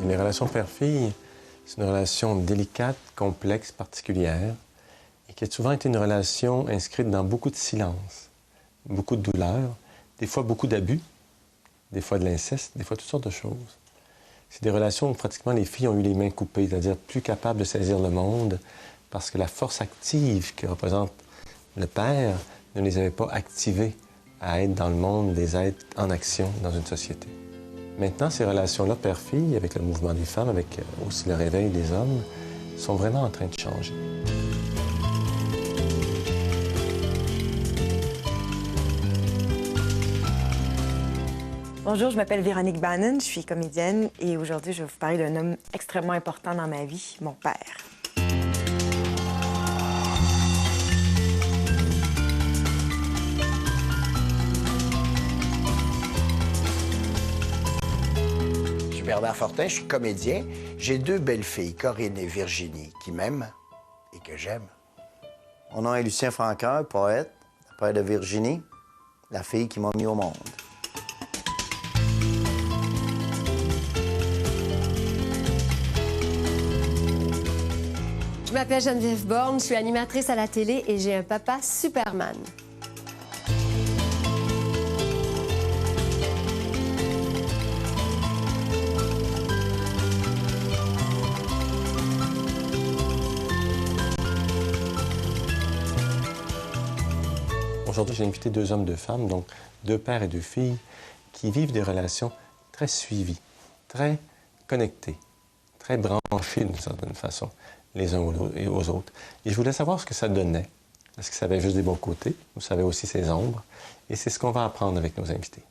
Les relations père-fille, c'est une relation délicate, complexe, particulière, et qui a souvent été une relation inscrite dans beaucoup de silence, beaucoup de douleur, des fois beaucoup d'abus, des fois de l'inceste, des fois toutes sortes de choses. C'est des relations où pratiquement les filles ont eu les mains coupées, c'est-à-dire plus capables de saisir le monde, parce que la force active que représente le père ne les avait pas activées à être dans le monde des êtres en action dans une société. Maintenant, ces relations-là, père-fille, avec le mouvement des femmes, avec aussi le réveil des hommes, sont vraiment en train de changer. Bonjour, je m'appelle Véronique Bannon, je suis comédienne et aujourd'hui, je vais vous parler d'un homme extrêmement important dans ma vie, mon père. Je suis Bernard Fortin, je suis comédien. J'ai deux belles filles, Corinne et Virginie, qui m'aiment et que j'aime. Mon nom est Lucien Francoeur, poète, le père de Virginie, la fille qui m'a mis au monde. Je m'appelle Geneviève Borne, je suis animatrice à la télé et j'ai un papa Superman. Aujourd'hui, j'ai invité deux hommes, deux femmes, donc deux pères et deux filles, qui vivent des relations très suivies, très connectées, très branchées d'une certaine façon, les uns aux autres. Et je voulais savoir ce que ça donnait. Est-ce que ça avait juste des bons côtés ou ça avait aussi ses ombres? Et c'est ce qu'on va apprendre avec nos invités.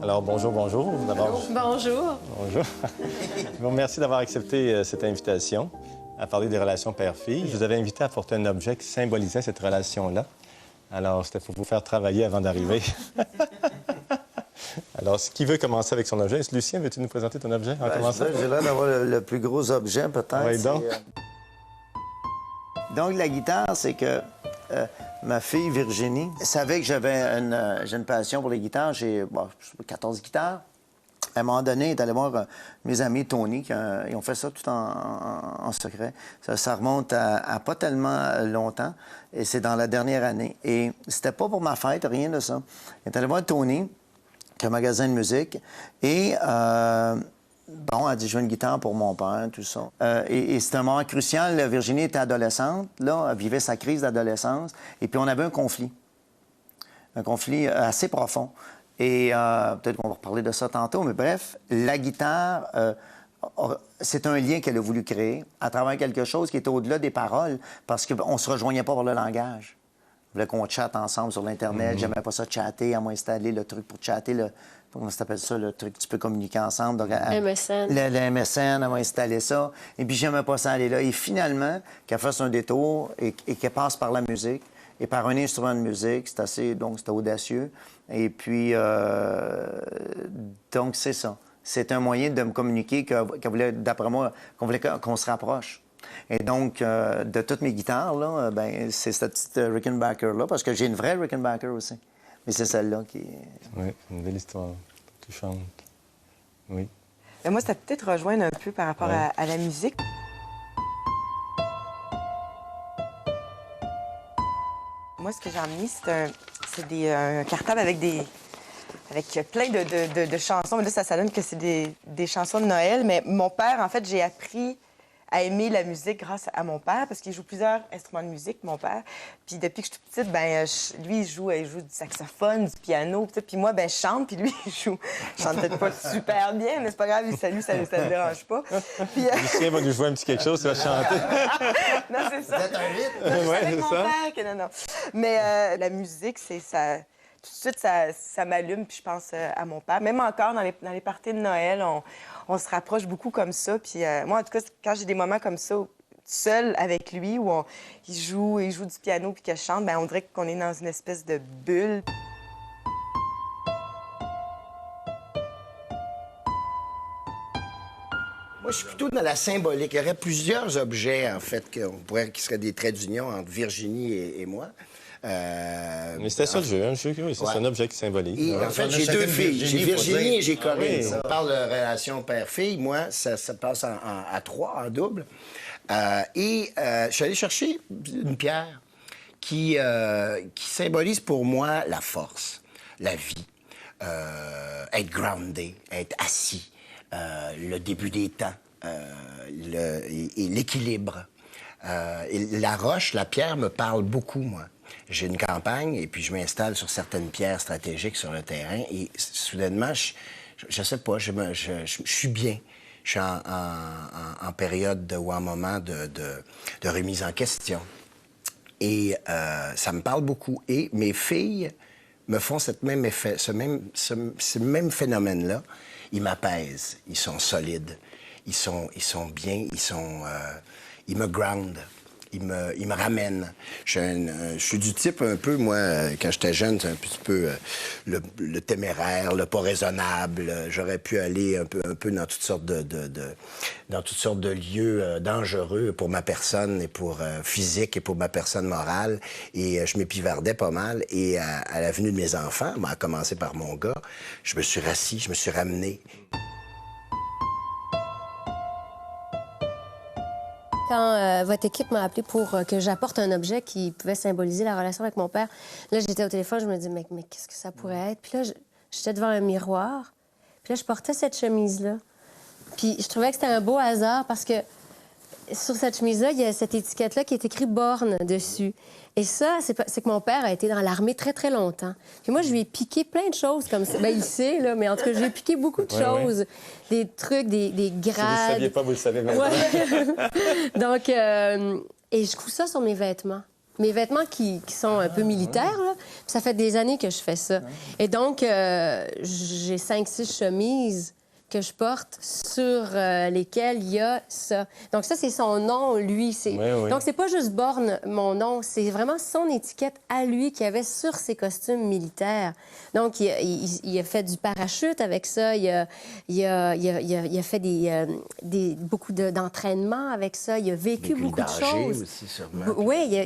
Alors, bonjour, bonjour. D'abord, Bonjour. bonjour. Bon, merci d'avoir accepté cette invitation à parler des relations père-fille. Je vous avais invité à apporter un objet qui symbolisait cette relation-là. Alors, c'était pour vous faire travailler avant d'arriver. Alors, qui veut commencer avec son objet? Lucien, veux-tu nous présenter ton objet en commençant? J'ai l'air d'avoir le plus gros objet, peut-être. Oui, donc. Donc, la guitare, c'est que ma fille, Virginie, savait que j'ai une passion pour les guitares. J'ai 14 guitares. À un moment donné, elle est allée voir mes amis Tony, ils ont fait ça tout en secret. Ça remonte à pas tellement longtemps, et c'est dans la dernière année. Et c'était pas pour ma fête, rien de ça. Elle est allée voir Tony, qui a un magasin de musique, et bon, elle dit, je veux une guitare pour mon père, tout ça. Et c'était un moment crucial. Virginie était adolescente, là, elle vivait sa crise d'adolescence, et puis on avait un conflit assez profond. Et peut-être qu'on va reparler de ça tantôt, mais bref, la guitare, c'est un lien qu'elle a voulu créer à travers quelque chose qui était au-delà des paroles, parce qu'on ne se rejoignait pas par le langage. On voulait qu'on chatte ensemble sur l'Internet. J'aimais pas ça chatter, à m'installer le truc pour chatter, comment ça s'appelle ça, le truc que tu peux communiquer ensemble. Donc, MSN. Le MSN, elle m'a installé ça. Et puis, j'aimais pas ça aller là. Et finalement, qu'elle fasse un détour et qu'elle passe par la musique et par un instrument de musique, donc c'était audacieux. Et puis, donc, c'est ça. C'est un moyen de me communiquer qu'elle voulait, d'après moi, qu'on voulait qu'on se rapproche. Et donc, de toutes mes guitares, là, ben, c'est cette petite Rickenbacker-là, parce que j'ai une vraie Rickenbacker aussi. Mais c'est celle-là qui... Oui, une belle histoire, touchante. Oui. Mais moi, ça peut peut-être rejoindre un peu par rapport Ouais. à la musique. Moi, ce que j'ai emmené, c'est un cartable avec plein de chansons. Mais là, ça donne que c'est des chansons de Noël. Mais mon père, en fait, j'ai appris à aimer la musique grâce à mon père, parce qu'il joue plusieurs instruments de musique, mon père. Puis depuis que je suis toute petite, ben, lui, il joue du saxophone, du piano, puis moi, ben, je chante, puis lui, il joue. Je chante peut-être pas super bien, mais c'est pas grave, lui, ça le dérange pas. Puis, Lucien va nous jouer un petit quelque chose, tu vas chanter. non, c'est ça. Peut-être un rythme. Non, c'est Ouais, avec c'est mon ça. père que non. Mais la musique, c'est ça. Tout de suite, ça m'allume, puis je pense à mon père. Même encore, dans les parties de Noël, on se rapproche beaucoup comme ça. Puis moi, en tout cas, quand j'ai des moments comme ça, seul avec lui, où il joue du piano puis que je chante, ben on dirait qu'on est dans une espèce de bulle. Moi, je suis plutôt dans la symbolique. Il y aurait plusieurs objets, en fait, qui seraient des traits d'union entre Virginie et moi. Mais c'était ça le jeu, hein? C'est un objet qui symbolise. Et, en fait, j'ai chacun 2 filles. J'ai Virginie et j'ai Corinne. oui. On parle de relation père-fille. Moi, ça passe à 3, en double. Je suis allé chercher une pierre qui symbolise pour moi la force, la vie, être groundé, être assis, le début des temps, et l'équilibre. Et la roche, la pierre me parle beaucoup, moi. J'ai une campagne et puis je m'installe sur certaines pierres stratégiques sur le terrain et soudainement, je sais pas, je suis bien. Je suis en période ou en moment de remise en question. Et ça me parle beaucoup. Et mes filles me font ce même phénomène-là. Ils m'apaisent, ils sont solides, ils sont bien, ils me groundent. Il me ramène. Je suis du type un peu, moi, quand j'étais jeune, c'est un petit peu le téméraire, le pas raisonnable. J'aurais pu aller un peu dans toutes sortes dans toutes sortes de lieux dangereux pour ma personne et pour physique et pour ma personne morale. Et je m'épivardais pas mal. Et à la venue de mes enfants, à commencer par mon gars, je me suis rassis, je me suis ramené. Quand votre équipe m'a appelé pour que j'apporte un objet qui pouvait symboliser la relation avec mon père, là, j'étais au téléphone, je me dis, mais qu'est-ce que ça pourrait être? Puis là, j'étais devant un miroir, puis là, je portais cette chemise-là. Puis je trouvais que c'était un beau hasard parce que sur cette chemise-là, il y a cette étiquette-là qui est écrit « Borne » dessus. Et ça, c'est que mon père a été dans l'armée très, très longtemps. Puis moi, je lui ai piqué plein de choses comme ça. Bien, il sait, là, mais en tout cas, je lui ai piqué beaucoup de choses. Des trucs, des grades. Si vous ne saviez pas, vous le savez maintenant. Ouais. Donc, et je couds ça sur mes vêtements. Mes vêtements qui sont un peu militaires, là. Puis ça fait des années que je fais ça. Et donc, j'ai 5-6 chemises que je porte sur lesquelles il y a ça. Donc ça, c'est son nom, lui. Donc c'est pas juste Borne, mon nom, c'est vraiment son étiquette à lui qu'il avait sur ses costumes militaires. Donc il a fait du parachute avec ça, il a fait beaucoup d'entraînement avec ça, il a vécu beaucoup de choses. Aussi, sûrement. Oui,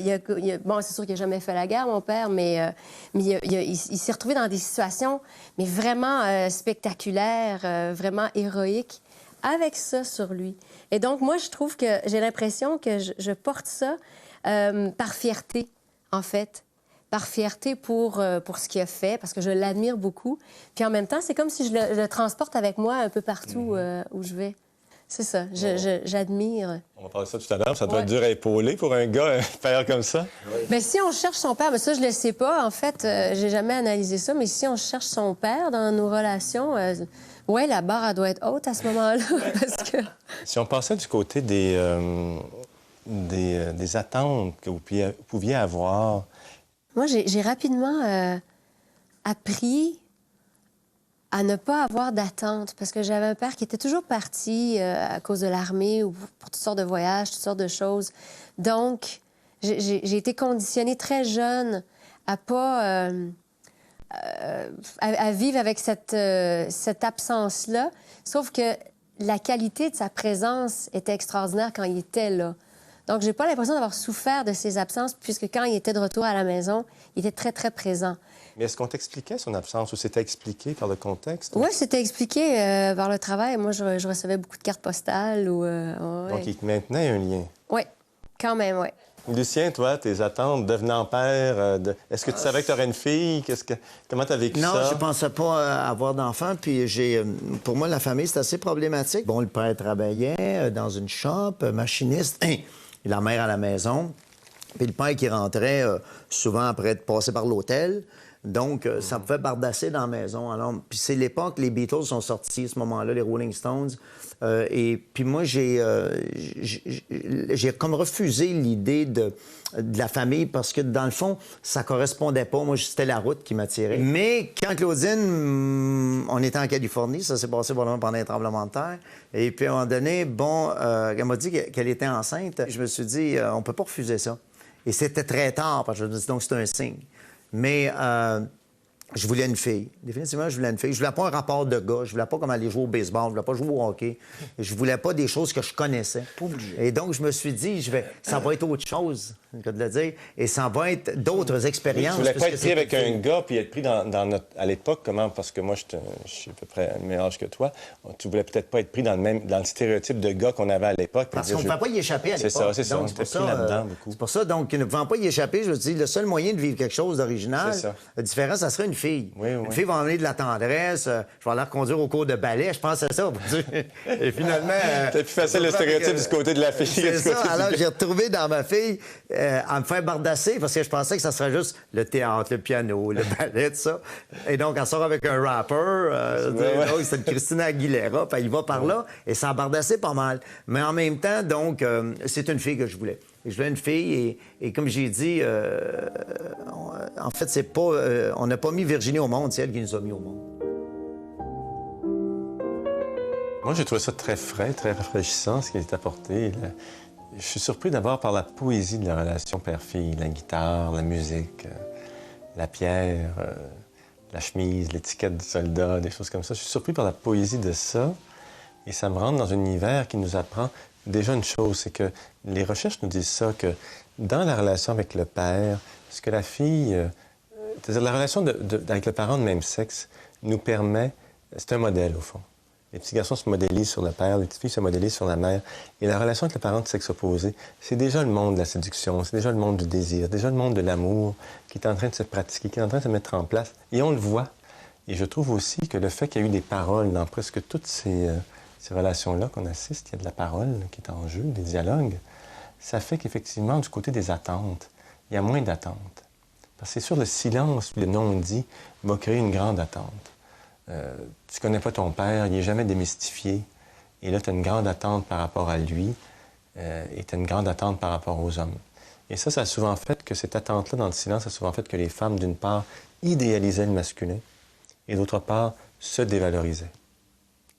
bon, c'est sûr qu'il n'a jamais fait la guerre, mon père, mais il s'est retrouvé dans des situations mais vraiment spectaculaires, vraiment héroïque, avec ça sur lui. Et donc, moi, je trouve que j'ai l'impression que je porte ça par fierté, en fait. Par fierté pour ce qu'il a fait, parce que je l'admire beaucoup. Puis en même temps, c'est comme si je le transporte avec moi un peu partout où je vais. C'est ça, j'admire. On va parler de ça tout à l'heure. Ça doit être dur à épauler pour un gars, un père comme ça. Bien, si on cherche son père, bien, ça, je ne le sais pas. En fait, j'ai jamais analysé ça, mais si on cherche son père dans nos relations, oui, la barre, elle doit être haute à ce moment-là. Parce que... Si on passait du côté des attentes que vous pouviez avoir... Moi, j'ai rapidement appris à ne pas avoir d'attente, parce que j'avais un père qui était toujours parti à cause de l'armée ou pour toutes sortes de voyages, toutes sortes de choses. Donc, j'ai été conditionnée très jeune à pas... à vivre avec cette absence-là, sauf que la qualité de sa présence était extraordinaire quand il était là. Donc, j'ai pas l'impression d'avoir souffert de ses absences, puisque quand il était de retour à la maison, il était très, très présent. Mais est-ce qu'on t'expliquait son absence ou c'était expliqué par le contexte? Oui, c'était expliqué par le travail. Moi, je recevais beaucoup de cartes postales. Donc, il te maintenait un lien? Oui, quand même, oui. Lucien, toi, tes attentes devenant père, est-ce que tu savais que tu aurais une fille? Comment tu as vécu ça? Non, je pensais pas avoir d'enfant. Puis pour moi, la famille, c'est assez problématique. Bon, le père travaillait dans une shop, machiniste, la mère à la maison. Puis le père qui rentrait souvent après être passé par l'hôtel. Donc, ça me fait bardasser dans la maison. Alors, puis c'est l'époque, les Beatles sont sortis à ce moment-là, les Rolling Stones. Et puis moi, j'ai comme refusé l'idée de la famille parce que, dans le fond, ça correspondait pas. Moi, c'était la route qui m'attirait. Mais quand Claudine, on était en Californie, ça s'est passé probablement pendant un tremblement de terre. Et puis, à un moment donné, elle m'a dit qu'elle était enceinte. Je me suis dit, on peut pas refuser ça. Et c'était très tard, parce que je me dis, donc c'est un signe. Mais je voulais une fille. Définitivement, je voulais une fille. Je voulais pas un rapport de gars. Je voulais pas comme aller jouer au baseball. Je voulais pas jouer au hockey. Je voulais pas des choses que je connaissais. Pas obligé. Et donc, je me suis dit, ça va être autre chose que de le dire. Et ça va être d'autres expériences. Tu voulais pas parce être que pris avec c'est- un gars puis être pris dans notre... À l'époque, comment? Parce que moi, je suis à peu près le même âge que toi. Tu voulais peut-être pas être pris dans le stéréotype de gars qu'on avait à l'époque. Parce qu'on ne pouvait pas y échapper à l'époque. C'est ça. Donc, On c'est était pour pris ça, là-dedans beaucoup. C'est pour ça, donc, ne pouvant pas y échapper, je me suis dit, le seul moyen de vivre quelque chose d'original, C'est ça. différent, ça serait une fille. Oui, oui. Une fille va emmener de la tendresse, je vais la reconduire au cours de ballet, je pense à ça. Et finalement... C'était plus facile le stéréotype du côté de la fille que C'est du ça, côté du alors gars. j'ai retrouvé dans ma fille à me faire bardasser parce que je pensais que ça serait juste le théâtre, le piano, le ballet, tout ça. Et donc, elle sort avec un rapper, ouais. donc c'est une Christina Aguilera, puis il va par là, et ça embardassait pas mal. Mais en même temps, donc, c'est une fille que je voulais. Et je voulais une fille, et comme j'ai dit, en fait, c'est pas, on n'a pas mis Virginie au monde, c'est elle qui nous a mis au monde. Moi, j'ai trouvé ça très frais, très rafraîchissant, ce qui est apporté. Je suis surpris d'abord par la poésie de la relation père-fille, la guitare, la musique, la pierre, la chemise, l'étiquette du soldat, des choses comme ça. Je suis surpris par la poésie de ça, et ça me rentre dans un univers qui nous apprend déjà une chose, c'est que les recherches nous disent ça, que dans la relation avec le père, ce que la fille... c'est-à-dire la relation avec le parent de même sexe nous permet... C'est un modèle, au fond. Les petits garçons se modélisent sur le père, les petites filles se modélisent sur la mère. Et la relation avec le parent de sexe opposé, c'est déjà le monde de la séduction, c'est déjà le monde du désir, déjà le monde de l'amour qui est en train de se pratiquer, qui est en train de se mettre en place. Et on le voit. Et je trouve aussi que le fait qu'il y a eu des paroles dans presque toutes ces relations-là qu'on assiste, il y a de la parole qui est en jeu, des dialogues, ça fait qu'effectivement, du côté des attentes, il y a moins d'attentes. Parce que c'est sûr, le silence, le non-dit, va créer une grande attente. Tu connais pas ton père, il n'est jamais démystifié. Et là, tu as une grande attente par rapport à lui et tu as une grande attente par rapport aux hommes. Et ça a souvent fait que cette attente-là dans le silence a souvent fait que les femmes, d'une part, idéalisaient le masculin et d'autre part, se dévalorisaient.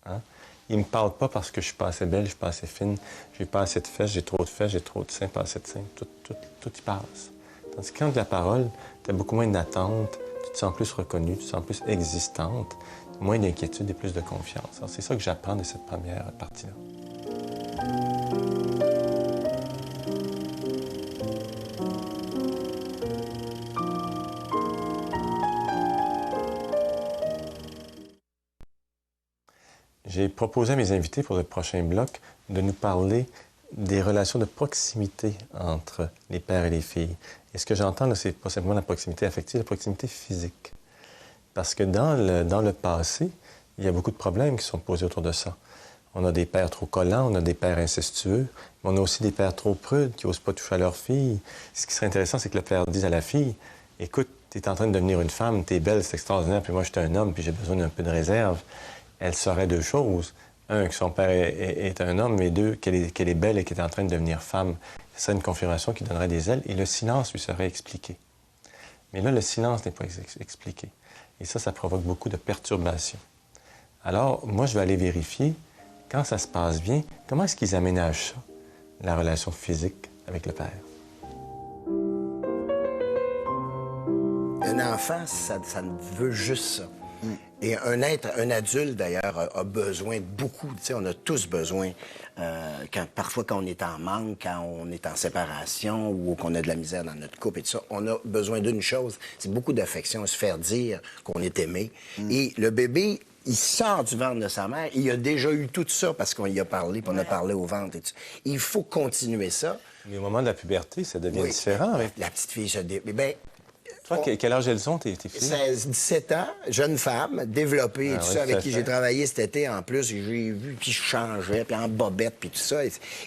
Hein? Il ne me parle pas parce que je suis pas assez belle, je suis pas assez fine, j'ai pas assez de fesses, j'ai trop de seins, pas assez de seins. Tout y passe. Tandis que quand de la parole, tu as beaucoup moins d'attente, tu te sens plus reconnue, tu te sens plus existante, moins d'inquiétude et plus de confiance. Alors, c'est ça que j'apprends de cette première partie-là. J'ai proposé à mes invités pour le prochain bloc de nous parler des relations de proximité entre les pères et les filles. Et ce que j'entends, là, c'est pas simplement la proximité affective, la proximité physique. Parce que dans le passé, il y a beaucoup de problèmes qui sont posés autour de ça. On a des pères trop collants, on a des pères incestueux, mais on a aussi des pères trop prudes qui n'osent pas toucher à leur fille. Ce qui serait intéressant, c'est que le père dise à la fille, « Écoute, tu es en train de devenir une femme, tu es belle, c'est extraordinaire, puis moi, je suis un homme, puis j'ai besoin d'un peu de réserve. » Elle saurait deux choses. Un, que son père est un homme, mais deux, qu'elle est belle et qu'elle est en train de devenir femme. Ce serait une confirmation qui donnerait des ailes, et le silence lui serait expliqué. Mais là, le silence n'est pas expliqué. Et ça provoque beaucoup de perturbations. Alors, moi, je vais aller vérifier, quand ça se passe bien, comment est-ce qu'ils aménagent ça, la relation physique avec le père? Un enfant, ça veut juste ça. Et un adulte, d'ailleurs, a besoin de beaucoup. Tu sais, on a tous besoin, parfois quand on est en manque, quand on est en séparation ou qu'on a de la misère dans notre couple et tout ça, on a besoin d'une chose, c'est beaucoup d'affection, se faire dire qu'on est aimé. Et le bébé, il sort du ventre de sa mère, il a déjà eu tout ça parce qu'on y a parlé, puis on a parlé au ventre et tout ça. Il faut continuer ça. Mais au moment de la puberté, ça devient différent. Avec... La petite fille se dé... Toi, quel âge elles ont, tes filles? 16, 17 ans, jeune femme, développée et tout ça, avec qui j'ai fait. travaillé cet été en plus. J'ai vu, puis je changeais, puis en bobette, puis tout ça.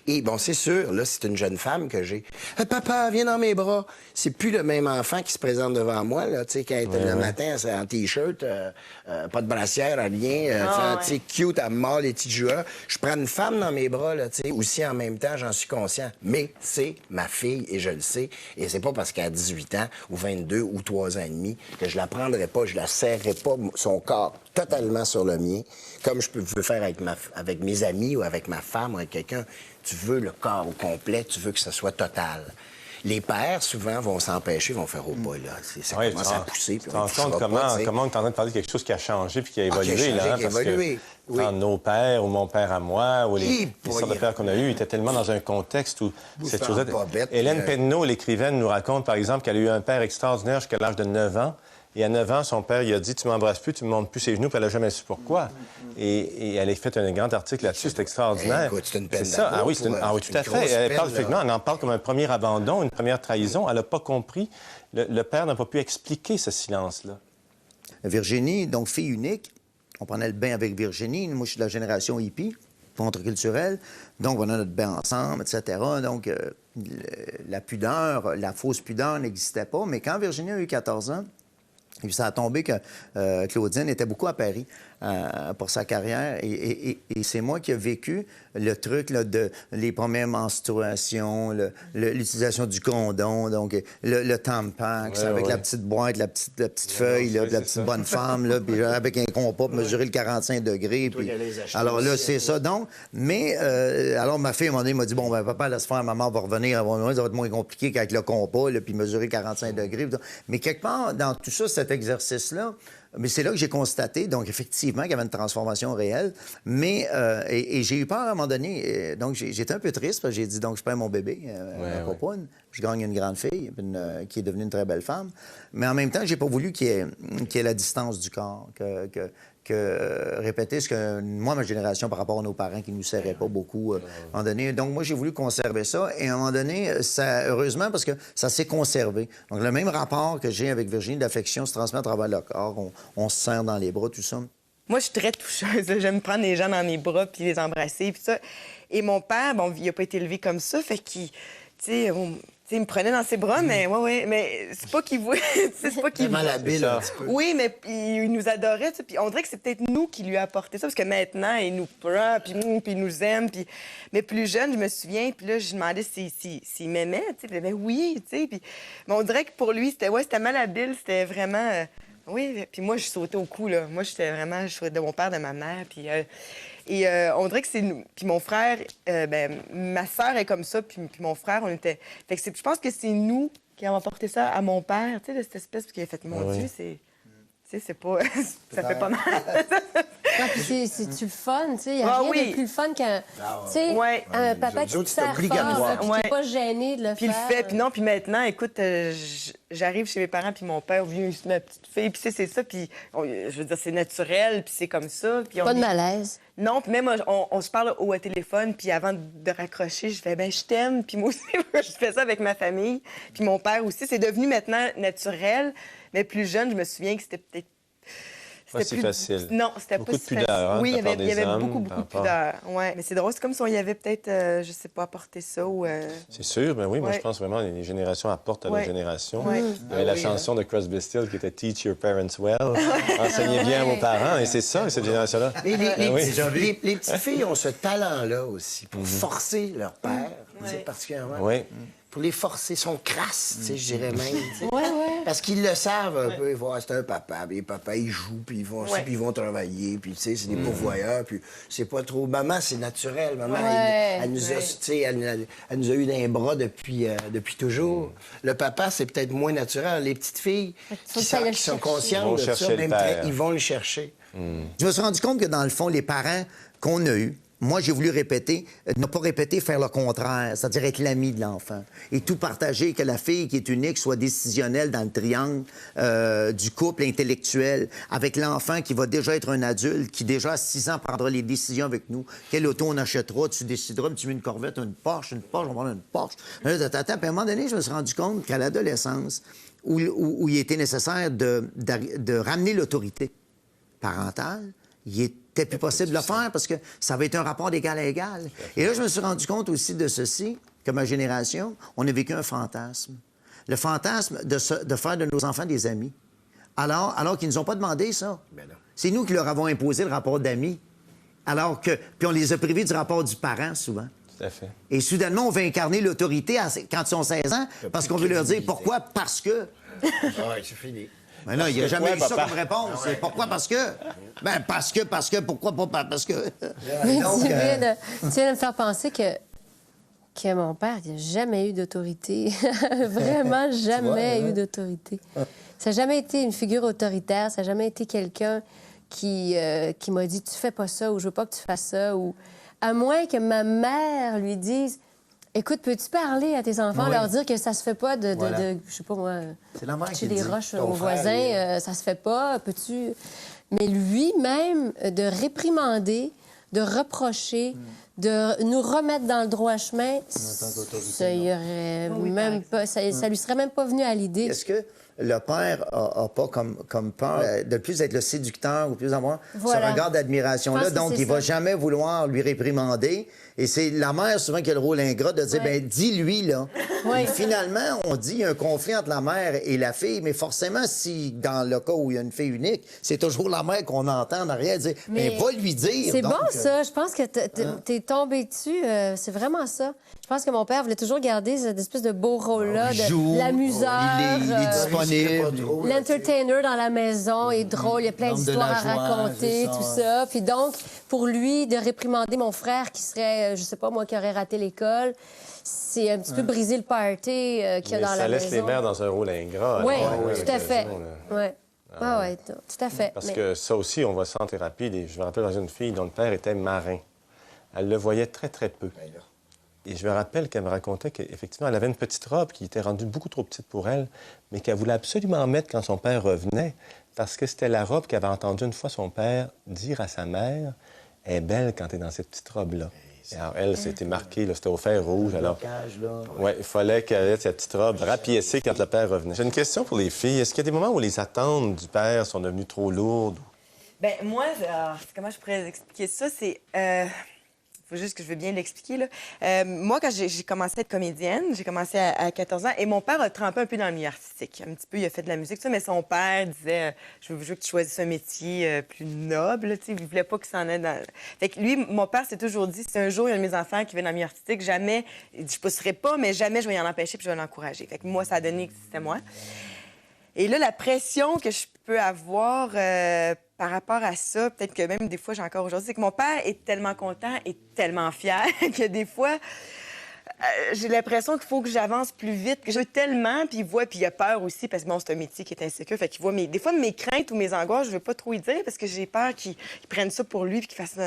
Et bon, c'est sûr, là, c'est une jeune femme que j'ai. Papa, viens dans mes bras. C'est plus le même enfant qui se présente devant moi, là, tu sais, quand le matin, c'est en T-shirt, pas de brassière, rien, tu sais, cute, à mort les petits joueurs. Je prends une femme dans mes bras, là, tu sais, aussi en même temps, j'en suis conscient. Mais c'est ma fille, et je le sais. Et c'est pas parce qu'elle a 18 ans, ou 22, ou 3 ans et demi, que je la prendrai pas, je la serrerai pas, son corps totalement sur le mien, comme je peux faire avec mes amis ou avec ma femme ou avec quelqu'un. Tu veux le corps au complet, tu veux que ça soit total. Les pères, souvent, vont s'empêcher, vont faire au pas, là. Ça Oui, commence à pousser. Tu te rends compte comment on est en train de parler de quelque chose qui a changé puis qui a évolué, qui a changé, là, qui a parce évolué, que oui. quand nos pères ou mon père à moi ou les sortes de voyez. pères qu'on a eus étaient tellement dans un contexte où cette faire chose-là... pas bête, Hélène Penneau, l'écrivaine, nous raconte, par exemple, qu'elle a eu un père extraordinaire jusqu'à l'âge de 9 ans. Et à 9 ans, son père lui a dit « Tu m'embrasses plus, tu me montres plus ses genoux. » Puis elle n'a jamais su pourquoi. Et elle a fait un grand article là-dessus. C'est extraordinaire. Écoute, c'est une peine ça. d'amour Ah oui, pour, ah oui, c'est tout à une grosse fait. Elle peine, parle, là. effectivement, elle en parle comme un premier abandon, une première trahison. Elle n'a pas compris. Le père n'a pas pu expliquer ce silence-là. Virginie, donc fille unique, on prenait le bain avec Virginie. Moi, je suis de la génération hippie, contre-culturelle. Donc, on a notre bain ensemble, etc. Donc, la pudeur, la fausse pudeur n'existait pas. Mais quand Virginie a eu 14 ans, et puis ça a tombé que Claudine était beaucoup à Paris pour sa carrière. Et c'est moi qui ai vécu le truc là, de les premières menstruations, l'utilisation du condom, donc le Tampax avec la petite boîte, la petite feuille, là, la petite bonne femme, là, puis avec un compas pour mesurer le 45 degrés. Puis... Alors là, c'est ça. Donc, mais alors ma fille, à un moment donné, m'a dit, bon, ben, papa, laisse faire, maman va revenir, ça va être moins compliqué qu'avec le compas, là, puis mesurer 45 degrés. Mais quelque part, dans tout ça, cet exercice-là, mais c'est là que j'ai constaté, donc effectivement, qu'il y avait une transformation réelle. Mais, et j'ai eu peur à un moment donné. Donc, j'étais un peu triste parce que j'ai dit, donc, je perds mon bébé, ma popoune. Je gagne une grande fille qui est devenue une très belle femme. Mais en même temps, j'ai pas voulu qu'il y ait la distance du corps, que répéter ce que moi, ma génération, par rapport à nos parents qui ne nous serraient pas beaucoup, à un moment donné. Donc, moi, j'ai voulu conserver ça. Et à un moment donné, ça, heureusement, parce que ça s'est conservé. Donc, le même rapport que j'ai avec Virginie d'affection se transmet à travers le corps. On se serre dans les bras, tout ça. Moi, je suis très toucheuse. J'aime prendre les gens dans mes bras puis les embrasser puis ça. Et mon père, bon, il n'a pas été élevé comme ça, fait qu'il, tu sais, il me prenait dans ses bras, mais mais c'est pas qu'il voulait, c'est pas qu'il malhabile un petit peu. Oui, mais il nous adorait, tu sais, puis on dirait que c'est peut-être nous qui lui a apporté ça, parce que maintenant, il nous prend, puis il nous aime, puis... Mais plus jeune, je me souviens, puis là, je demandais s'il m'aimait, tu sais, puis il avait oui, tu sais, puis... Mais on dirait que pour lui, c'était malhabile, c'était vraiment... Oui, puis moi, je sautais au cou, là. Moi, je sautais de mon père, de ma mère, puis... on dirait que c'est nous. Puis mon frère, ma sœur est comme ça, puis mon frère, on était... Fait que je pense que c'est nous qui avons apporté ça à mon père, tu sais, de cette espèce, parce qu'il a fait, mon Dieu, c'est... Tu sais, c'est pas... ça fait pas mal. Non, puis c'est-tu le fun, tu sais? Il n'y a rien de plus le fun qu'un... Tu sais, un papa qui se sert fort, puis qui n'est pas gêné de le puis faire. Puis il le fait. Puis non, puis maintenant, écoute, j'arrive chez mes parents, puis mon père vient ma petite fille, puis c'est ça, puis je veux dire, c'est naturel, puis c'est comme ça. Puis pas de malaise. Non, puis même, on se parle au téléphone, puis avant de raccrocher, je fais, ben je t'aime, puis moi aussi, je fais ça avec ma famille, puis mon père aussi. C'est devenu maintenant naturel, mais plus jeune, je me souviens que c'était peut-être... Pas si facile. Non, c'était beaucoup pas de si pudeur, facile. hein, Oui, de la part il y avait des beaucoup hommes, de pudeur. Ouais. Mais c'est drôle, c'est comme si on y avait peut-être, je sais pas, apporté ça ou... C'est sûr, mais oui, moi, je pense vraiment que les générations apportent à nos générations. Ouais. Il y avait la chanson de Crosby, Stills qui était « Teach your parents well ». Enseignez bien à vos parents, et c'est ça, cette génération-là. Mais oui. les petites filles ont ce talent-là aussi pour forcer leur père, particulièrement. Oui. Pour les forcer, sont crasses, tu sais, je dirais même. tu sais. Ouais. Parce qu'ils le savent un peu. Ils vont, c'est un papa, puis les papas, ils jouent, puis ils vont, puis ils vont travailler, puis tu sais, c'est des pourvoyeurs, puis c'est pas trop... Maman, c'est naturel. Maman, elle nous a, tu sais, elle nous a eu dans les bras depuis toujours. Le papa, c'est peut-être moins naturel. Les petites filles qui sont conscientes de ça, même ils vont le chercher. Je me suis rendu compte que, dans le fond, les parents qu'on a eus, moi, j'ai voulu répéter, ne pas répéter, faire le contraire, c'est-à-dire être l'ami de l'enfant. Et tout partager, que la fille qui est unique soit décisionnelle dans le triangle du couple intellectuel, avec l'enfant qui va déjà être un adulte, qui déjà à 6 ans prendra les décisions avec nous. Quel auto on achètera, tu décideras, tu mets une Corvette, une Porsche, on va prendre une Porsche. Puis à un moment donné, je me suis rendu compte qu'à l'adolescence, où il était nécessaire de ramener l'autorité parentale, il était plus possible de le faire parce que ça avait été un rapport d'égal à égal. Et là, je me suis rendu compte aussi de ceci, que ma génération, on a vécu un fantasme. Le fantasme de faire de nos enfants des amis. Alors qu'ils ne nous ont pas demandé ça. C'est nous qui leur avons imposé le rapport d'amis. Puis on les a privés du rapport du parent, souvent. Tout à fait. Et soudainement, on veut incarner l'autorité quand ils ont 16 ans parce qu'on veut leur dire pourquoi, parce que... Ah ouais, c'est fini. Mais non, il n'y a jamais eu ça comme réponse. C'est pourquoi, parce que? Ben, parce que, pourquoi, pas parce que. Mais tu viens de me faire penser que que mon père, il n'a jamais eu d'autorité. Vraiment jamais eu d'autorité. Ça n'a jamais été une figure autoritaire. Ça n'a jamais été quelqu'un qui m'a dit « tu fais pas ça » ou « je veux pas que tu fasses ça » ou à moins que ma mère lui dise « écoute, peux-tu parler à tes enfants, leur dire que ça se fait pas de je sais pas moi, c'est la mère qui des dit. roches Ton aux frère, voisins, ça se fait pas, peux-tu... » Mais lui-même, de réprimander, de reprocher, de nous remettre dans le droit chemin, ça y aurait même pas, ça lui serait même pas venu à l'idée. Est-ce que le père a pas comme peur de plus être le séducteur ou plus avoir ce regard d'admiration-là? Donc, il va jamais vouloir lui réprimander. Et c'est la mère, souvent, qui a le rôle ingrat de dire, ben dis-lui, là. Et finalement, on dit, il y a un conflit entre la mère et la fille, mais forcément, si, dans le cas où il y a une fille unique, c'est toujours la mère qu'on entend en arrière dire, mais va lui dire. C'est donc, bon, ça. Je pense que t'es tombé dessus. C'est vraiment ça. Je pense que mon père voulait toujours garder cette espèce de beau rôle-là, de l'amuseur. Il est disponible. L'entertainer dans la maison est drôle, il y a plein d'histoires à raconter, tout ça. Puis donc, pour lui, de réprimander mon frère qui serait, je sais pas moi, qui aurait raté l'école, c'est un petit peu briser le party qu'il y a dans la maison. Ça laisse les mères dans un rôle ingrat. Oui, tout à fait. Oui, tout à fait. Parce que ça aussi, on voit ça en thérapie. Je me rappelle dans une fille dont le père était marin. Elle le voyait très, très peu. Et je me rappelle qu'elle me racontait qu'effectivement, elle avait une petite robe qui était rendue beaucoup trop petite pour elle, mais qu'elle voulait absolument mettre quand son père revenait, parce que c'était la robe qu'avait entendu une fois son père dire à sa mère « Elle est belle quand tu es dans cette petite robe-là. » Alors, elle, c'était marqué, c'était au fer rouge. Alors, il fallait qu'elle ait cette petite robe rapiécée quand le père revenait. J'ai une question pour les filles. Est-ce qu'il y a des moments où les attentes du père sont devenues trop lourdes? Bien, moi, comment je pourrais expliquer ça? C'est... faut juste que je veux bien l'expliquer, là. Moi, quand j'ai commencé à être comédienne, j'ai commencé à 14 ans, et mon père a trempé un peu dans le milieu artistique. Un petit peu, il a fait de la musique, ça, mais son père disait je veux que tu choisisses un métier plus noble, tu sais. Il voulait pas qu'il s'en aille dans... Fait que lui, mon père s'est toujours dit, si un jour, il y a un de mes enfants qui vient dans le milieu artistique, jamais, je pousserai pas, mais jamais je vais y en empêcher, puis je vais l'encourager. Fait que moi, ça a donné que c'était moi. Et là, la pression que je peux avoir par rapport à ça, peut-être que même des fois, j'ai encore aujourd'hui, c'est que mon père est tellement content et tellement fier que des fois, j'ai l'impression qu'il faut que j'avance plus vite, que je veux tellement, puis il voit, puis il a peur aussi, parce que bon, c'est un métier qui est insécure, fait qu'il voit des fois mes craintes ou mes angoisses, je veux pas trop y dire, parce que j'ai peur qu'il prenne ça pour lui, puis qu'il fasse...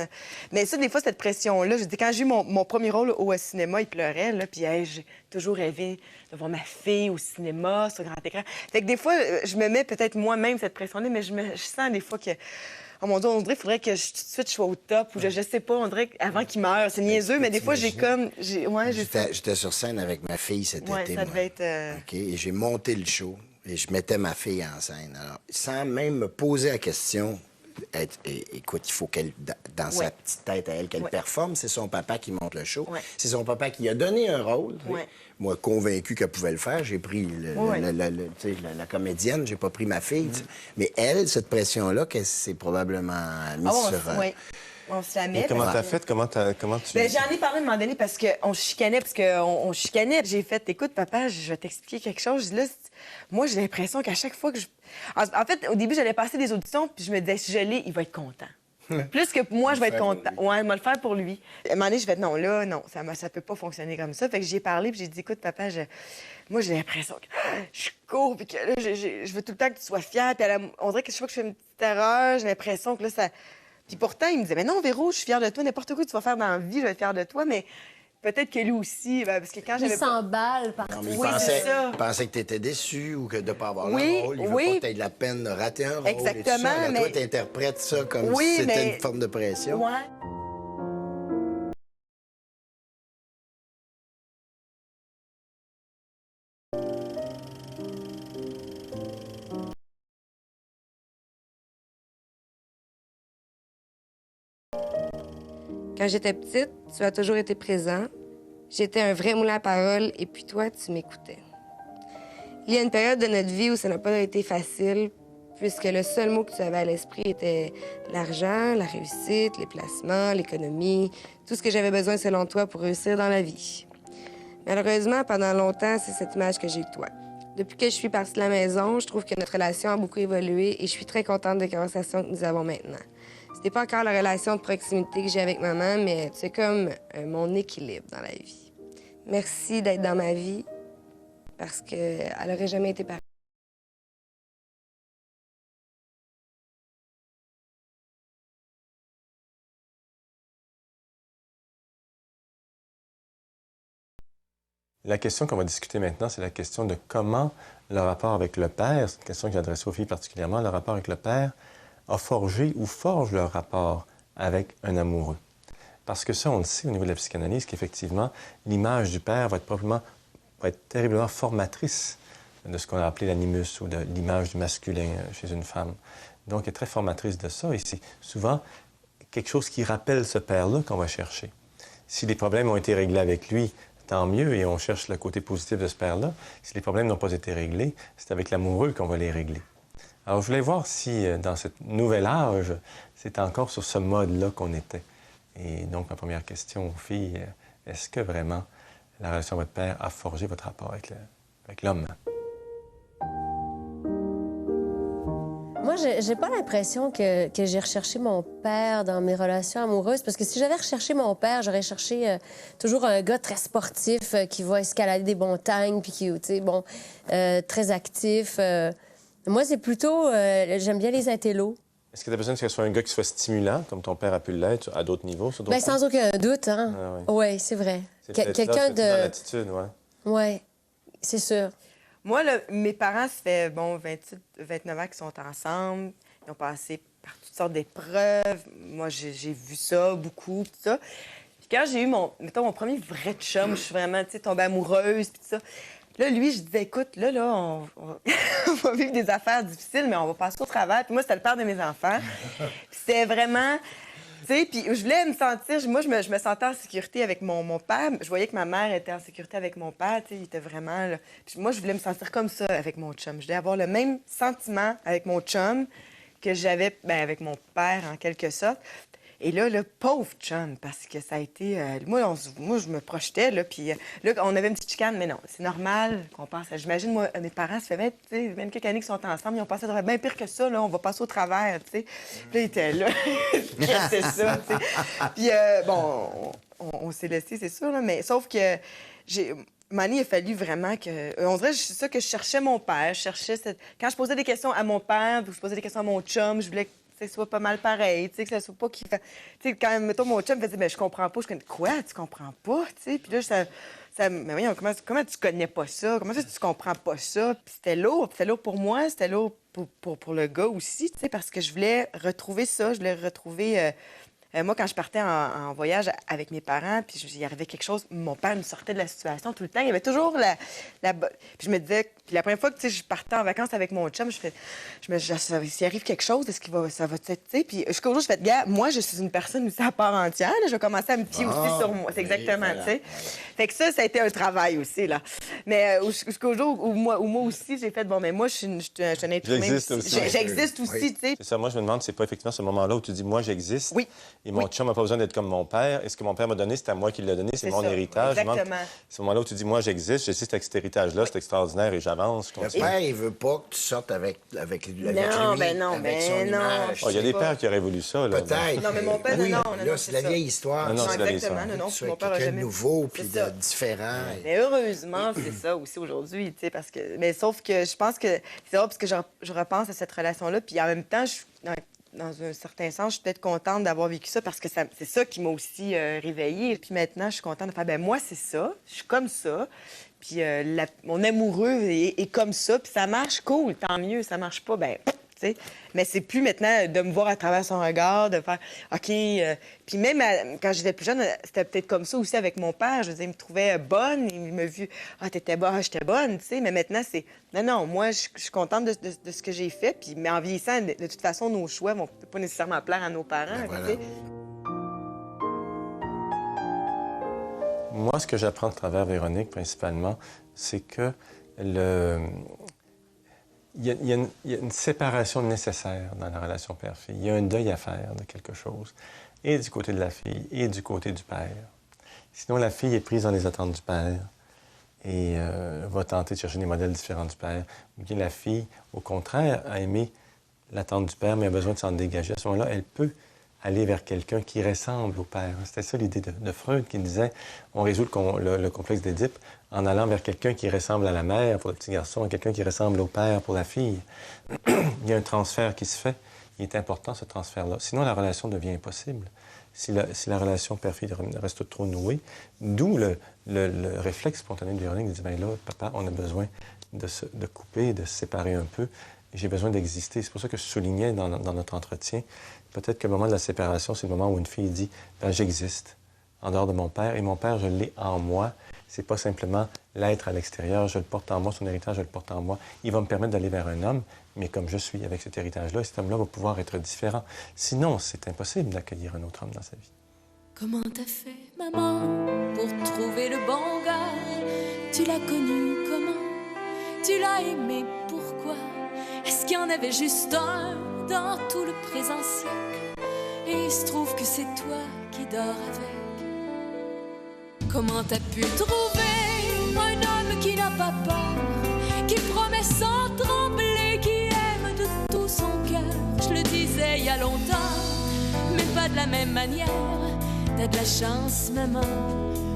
Mais ça, des fois, cette pression-là, je dis, quand j'ai eu mon premier rôle au cinéma, il pleurait, là, puis j'ai toujours rêvé de voir ma fille au cinéma, sur grand écran. Fait que des fois, je me mets peut-être moi-même cette pression-là, mais je sens des fois que... Oh mon Dieu, on dirait qu'il faudrait que tout de suite je sois au top ou je sais pas, on dirait avant qu'il meure. C'est niaiseux, mais des fois j'ai comme... J'étais sur scène avec ma fille cet été. Ça devait être... OK, et j'ai monté le show et je mettais ma fille en scène. Alors, sans même me poser la question, écoute, il faut qu'elle, dans sa petite tête à elle, qu'elle performe. C'est son papa qui monte le show. C'est son papa qui a donné un rôle. Moi, convaincu qu'elle pouvait le faire, j'ai pris la comédienne, j'ai pas pris ma fille. Mais elle, cette pression-là, qu'elle s'est probablement mise sur... On se la met. Et comment t'as fait? Comment tu... Ben, j'en ai parlé à un moment donné parce qu'on chicanait, on chicanait. J'ai fait, écoute, papa, je vais t'expliquer quelque chose. Je dis, là, moi, j'ai l'impression qu'à chaque fois que je... En fait, au début, j'allais passer des auditions, puis je me disais, si je l'ai, il va être content. Plus que moi, je vais être content. Ouais, il va le faire pour lui. À un moment donné, je vais être, non, là, non, ça peut pas fonctionner comme ça. Fait que j'ai parlé, puis j'ai dit, écoute, papa, moi, j'ai l'impression que je cours, puis que là, je veux tout le temps que tu sois fière. Puis on dirait que chaque fois que je fais une petite erreur, j'ai l'impression que là, ça... Puis pourtant, il me disait, mais non, Véro, je suis fière de toi. N'importe quoi que tu vas faire dans la vie, je vais être fière de toi. Mais peut-être que lui aussi, parce que quand j'avais... Il s'emballe partout. Non, mais il pensait que tu étais déçu ou que de ne pas avoir le rôle. Il veut pas que tu aies de la peine de rater un rôle. Exactement. Et tout ça. Mais... toi, tu interprètes ça comme si c'était une forme de pression. Ouais. Quand j'étais petite, tu as toujours été présent. J'étais un vrai moulin à parole et puis toi, tu m'écoutais. Il y a une période de notre vie où ça n'a pas été facile, puisque le seul mot que tu avais à l'esprit était l'argent, la réussite, les placements, l'économie, tout ce que j'avais besoin selon toi pour réussir dans la vie. Malheureusement, pendant longtemps, c'est cette image que j'ai eu de toi. Depuis que je suis partie de la maison, je trouve que notre relation a beaucoup évolué et je suis très contente des conversations que nous avons maintenant. C'était pas encore la relation de proximité que j'ai avec maman, mais c'est comme mon équilibre dans la vie. Merci d'être dans ma vie parce qu'elle n'aurait jamais été pareille. La question qu'on va discuter maintenant, c'est la question de comment le rapport avec le père, c'est une question que j'ai adressée aux filles particulièrement, le rapport avec le père a forgé ou forge leur rapport avec un amoureux. Parce que ça, on le sait au niveau de la psychanalyse, qu'effectivement, l'image du père va être terriblement formatrice de ce qu'on a appelé l'animus ou de l'image du masculin chez une femme. Donc, elle est très formatrice de ça et c'est souvent quelque chose qui rappelle ce père-là qu'on va chercher. Si les problèmes ont été réglés avec lui, tant mieux, et on cherche le côté positif de ce père-là. Si les problèmes n'ont pas été réglés, c'est avec l'amoureux qu'on va les régler. Alors, je voulais voir si, dans ce nouvel âge, c'est encore sur ce mode-là qu'on était. Et donc, ma première question aux filles, est-ce que vraiment la relation avec votre père a forgé votre rapport avec l'homme? Moi, j'ai pas l'impression que j'ai recherché mon père dans mes relations amoureuses, parce que si j'avais recherché mon père, j'aurais cherché toujours un gars très sportif qui va escalader des montagnes, puis qui, tu sais, bon, très actif. Moi, c'est plutôt... j'aime bien les intellos. Est-ce que tu as besoin que ce soit un gars qui soit stimulant, comme ton père a pu l'être, à d'autres niveaux? Sur d'autres Bien, sans aucun doute, hein? Ah, oui. Oui, c'est vrai. C'est Quelqu'un dans de... l'attitude, oui. Oui, c'est sûr. Moi, là, mes parents, ça fait 28, 29 ans qu'ils sont ensemble. Ils ont passé par toutes sortes d'épreuves. Moi, j'ai vu ça beaucoup, tout ça. Puis quand j'ai eu mon premier vrai chum, je suis vraiment, tu sais, tombée amoureuse, puis tout ça. Là, lui, je disais, écoute, là, on va vivre des affaires difficiles, mais on va passer au travers. Puis moi, c'était le père de mes enfants. Puis c'était vraiment... Tu sais, puis je voulais me sentir... Moi, je me sentais en sécurité avec mon père. Je voyais que ma mère était en sécurité avec mon père. Tu sais, il était vraiment... Là. Puis moi, je voulais me sentir comme ça avec mon chum. Je voulais avoir le même sentiment avec mon chum que j'avais avec mon père, en quelque sorte. Et là, le pauvre chum, parce que ça a été... moi, je me projetais, là, puis là, on avait une petite chicane, mais non, c'est normal qu'on pense... J'imagine, moi, mes parents, ça fait 20 quelques années qu'ils sont ensemble, ils ont pensé à bien pire que ça, là, on va passer au travers, tu sais. Puis là, ils étaient là, c'est ça, tu sais. Puis, bon, on s'est laissé, c'est sûr, là, mais sauf que Manny, il a fallu vraiment que... On dirait que c'est ça que je cherchais mon père, Quand je posais des questions à mon père, ou je posais des questions à mon chum, je voulais que ce soit pas mal pareil, tu sais, que ça soit pas qu'il fait... Tu sais, quand, mettons, mon chum me faisait « Mais je comprends pas », je connais « Quoi? Tu comprends pas? » Tu sais, puis là, mais voyons, comment tu connais pas ça? Comment ça, tu comprends pas ça? Puis c'était lourd pour moi, c'était lourd pour le gars aussi, tu sais, parce que je voulais retrouver ça, je voulais retrouver... moi, quand je partais en voyage avec mes parents, puis il arrivait quelque chose, mon père me sortait de la situation tout le temps. Il y avait toujours puis je me disais, puis la première fois que je partais en vacances avec mon chum, s'il arrive quelque chose, est-ce que ça va être, tu sais? Puis jusqu'au jour, je fais, gars, moi, je suis une personne aussi à part entière. Là, je vais commencer à me fier aussi sur moi. C'est exactement, tu sais. Fait que ça a été un travail aussi, là. Mais jusqu'au jour où moi aussi, j'ai fait, bon, mais moi, je suis un être humain. J'existe aussi. J'existe aussi, tu sais. C'est ça, moi, je me demande, c'est pas effectivement ce moment-là où tu dis, moi, j'existe. Oui. Et mon chum n'a pas besoin d'être comme mon père. Et ce que mon père m'a donné, c'est à moi qui l'a donné, c'est mon héritage. Exactement. C'est ce moment-là où tu dis, moi, j'existe avec cet héritage-là, c'est extraordinaire et j'avance. Le père, il veut pas que tu sortes avec lui, avec son image. Il y a des pères qui auraient voulu ça, là. Peut-être. Non, mais mon père, oui, non, là, c'est la vieille histoire. Non, c'est la vieille histoire. Exactement, non, Tu mon es père a quelqu'un de jamais... nouveau puis C'est ça. de différent. Mais heureusement, c'est ça aussi aujourd'hui, tu sais, parce que... Mais sauf que je pense que c'est vrai parce que je repense à cette relation-là, puis en même temps, dans un certain sens, je suis peut-être contente d'avoir vécu ça parce que c'est ça qui m'a aussi réveillée. Puis maintenant, je suis contente de faire, ben moi, c'est ça, je suis comme ça. Puis mon amoureux est comme ça, puis ça marche, cool, tant mieux. Ça marche pas, ben, tu sais. Mais c'est plus maintenant de me voir à travers son regard, de faire, OK. Puis même quand j'étais plus jeune, c'était peut-être comme ça aussi avec mon père. Je veux dire, il me trouvait bonne, il m'a vu, t'étais bonne, j'étais bonne, tu sais. Mais maintenant, c'est, non, moi, je suis contente de ce que j'ai fait. Puis, mais en vieillissant, de toute façon, nos choix vont pas nécessairement plaire à nos parents, Ben tu sais. Moi, ce que j'apprends de travers Véronique, principalement, c'est que il y a une séparation nécessaire dans la relation père-fille. Il y a un deuil à faire de quelque chose, et du côté de la fille, et du côté du père. Sinon, la fille est prise dans les attentes du père et va tenter de chercher des modèles différents du père. Ou bien la fille, au contraire, a aimé l'attente du père, mais a besoin de s'en dégager. À ce moment-là, elle peut aller vers quelqu'un qui ressemble au père. C'était ça l'idée de Freud qui disait on résout le complexe d'Édipe en allant vers quelqu'un qui ressemble à la mère pour le petit garçon, et quelqu'un qui ressemble au père pour la fille. Il y a un transfert qui se fait. Il est important, ce transfert-là. Sinon, la relation devient impossible. Si la relation père-fille reste trop nouée, d'où le réflexe spontané de Véronique de dire, bien là, papa, on a besoin de couper, de se séparer un peu. J'ai besoin d'exister. C'est pour ça que je soulignais dans notre entretien, peut-être que le moment de la séparation, c'est le moment où une fille dit, bien, j'existe en dehors de mon père, et mon père, je l'ai en moi. C'est pas simplement l'être à l'extérieur, je le porte en moi, son héritage, je le porte en moi. Il va me permettre d'aller vers un homme, mais comme je suis avec cet héritage-là, cet homme-là va pouvoir être différent. Sinon, c'est impossible d'accueillir un autre homme dans sa vie. Comment t'as fait, maman, pour trouver le bon gars? Tu l'as connu comment? Tu l'as aimé pourquoi? Est-ce qu'il y en avait juste un dans tout le présent siècle? Et il se trouve que c'est toi qui dors avec. Comment t'as pu trouver un homme qui n'a pas peur, qui promet sans trembler, qui aime de tout son cœur? Je le disais il y a longtemps, mais pas de la même manière. T'as de la chance, maman.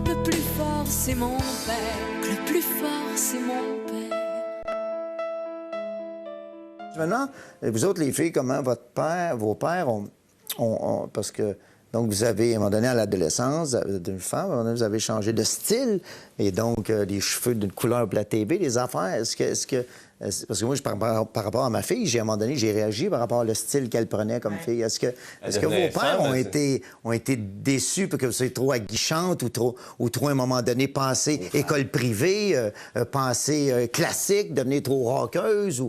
Le plus fort, c'est mon père. Le plus fort, c'est mon père. Maintenant, vous autres, les filles, comment vos pères ont parce que, donc, vous avez, à un moment donné, à l'adolescence, d'une femme, à un moment donné, vous avez changé de style, et donc, les cheveux d'une couleur pour la TV, les affaires, parce que moi, par rapport à ma fille, à un moment donné, j'ai réagi par rapport au style qu'elle prenait comme fille. Est-ce que vos pères ont été déçus parce que vous êtes trop aguichante ou trop, à un moment donné, penser école privée, penser classique, devenir trop rockeuse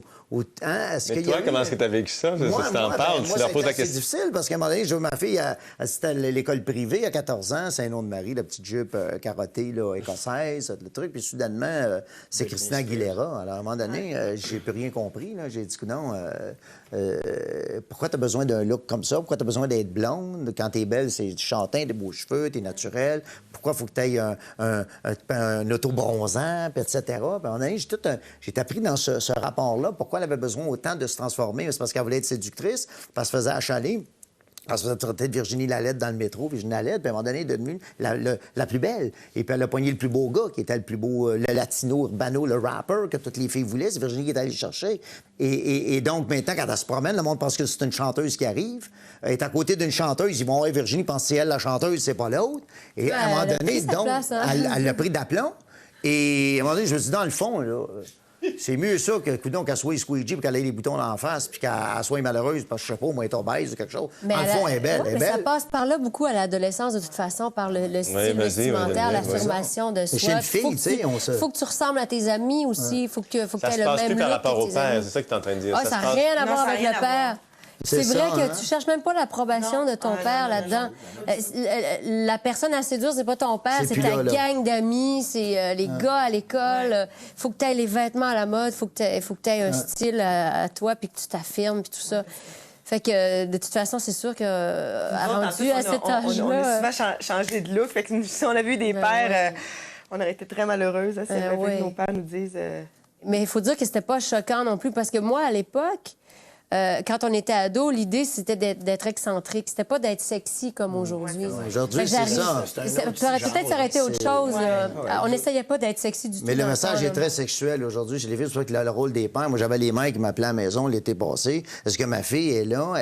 hein? Mais toi, comment est-ce que tu as vécu ça? Moi, tu t'en parles, tu leur poses la question. C'est difficile parce qu'à un moment donné, je veux ma fille, c'était à l'école privée à 14 ans, c'est un nom de Marie, la petite jupe carottée, là, écossaise, le truc. Puis soudainement, c'est Christina Aguilera. Alors, à un moment donné, j'ai plus rien compris. Là. J'ai dit que non, pourquoi tu as besoin d'un look comme ça? Pourquoi tu as besoin d'être blonde? Quand t'es belle, c'est du châtain, des beaux cheveux, t'es naturel. Pourquoi faut que tu aies un auto-bronzant, etc. Puis à un moment donné, j'ai appris dans ce rapport-là pourquoi elle avait besoin autant de se transformer. C'est parce qu'elle voulait être séductrice, parce qu'elle se faisait achaler. Elle se faisait traiter de Virginie Lalette dans le métro, Virginie Lalette, puis à un moment donné, elle est devenue la plus belle. Et puis elle a pogné le plus beau gars, qui était le plus beau, le latino, urbano, le rapper, que toutes les filles voulaient. C'est Virginie qui est allée chercher. Et donc, maintenant, quand elle se promène, le monde pense que c'est une chanteuse qui arrive. Elle est à côté d'une chanteuse. Ils vont voir Virginie, pense que c'est elle la chanteuse, c'est pas l'autre. Et à un moment donné, donc, elle a pris d'aplomb. Et à un moment donné, je me suis dit, dans le fond, là... C'est mieux ça que qu'elle soit squeegee puis qu'elle ait les boutons en face puis qu'elle soit malheureuse parce que je sais pas, moi, elle est obèse ou quelque chose. Mais le fond, elle est belle. Oui, mais ça passe par là beaucoup à l'adolescence, de toute façon, par le style vestimentaire, l'affirmation de soi. Mais chez une fille, tu sais, faut que tu ressembles à tes amis aussi. Faut que tu aies le même look. Ça se passe plus par rapport au père, c'est ça que tu es en train de dire. Ça n'a rien à voir avec le père. C'est vrai que tu cherches même pas l'approbation de ton père là-dedans. La personne à séduire, c'est pas ton père, c'est ta gang d'amis, c'est les gars à l'école. Faut que tu aies les vêtements à la mode, faut que tu aies un style à toi, puis que tu t'affirmes, puis tout ça. Fait que, de toute façon, c'est sûr que rendu à cet âge-là... On a souvent changé de look. Fait que si on avait eu des pères, on aurait été très malheureuses. C'est vrai que nos pères nous disent... Mais il faut dire que c'était pas choquant non plus, parce que moi, à l'époque... quand on était ado, l'idée, c'était d'être excentrique. C'était pas d'être sexy comme aujourd'hui. Aujourd'hui, c'est ça. Peut-être ça aurait été autre chose. On n'essayait pas d'être sexy du tout. Mais le message est très sexuel aujourd'hui chez les filles. C'est pour ça que le rôle des pères... Moi, j'avais les mères qui m'appelaient à la maison l'été passé. Est-ce que ma fille est là?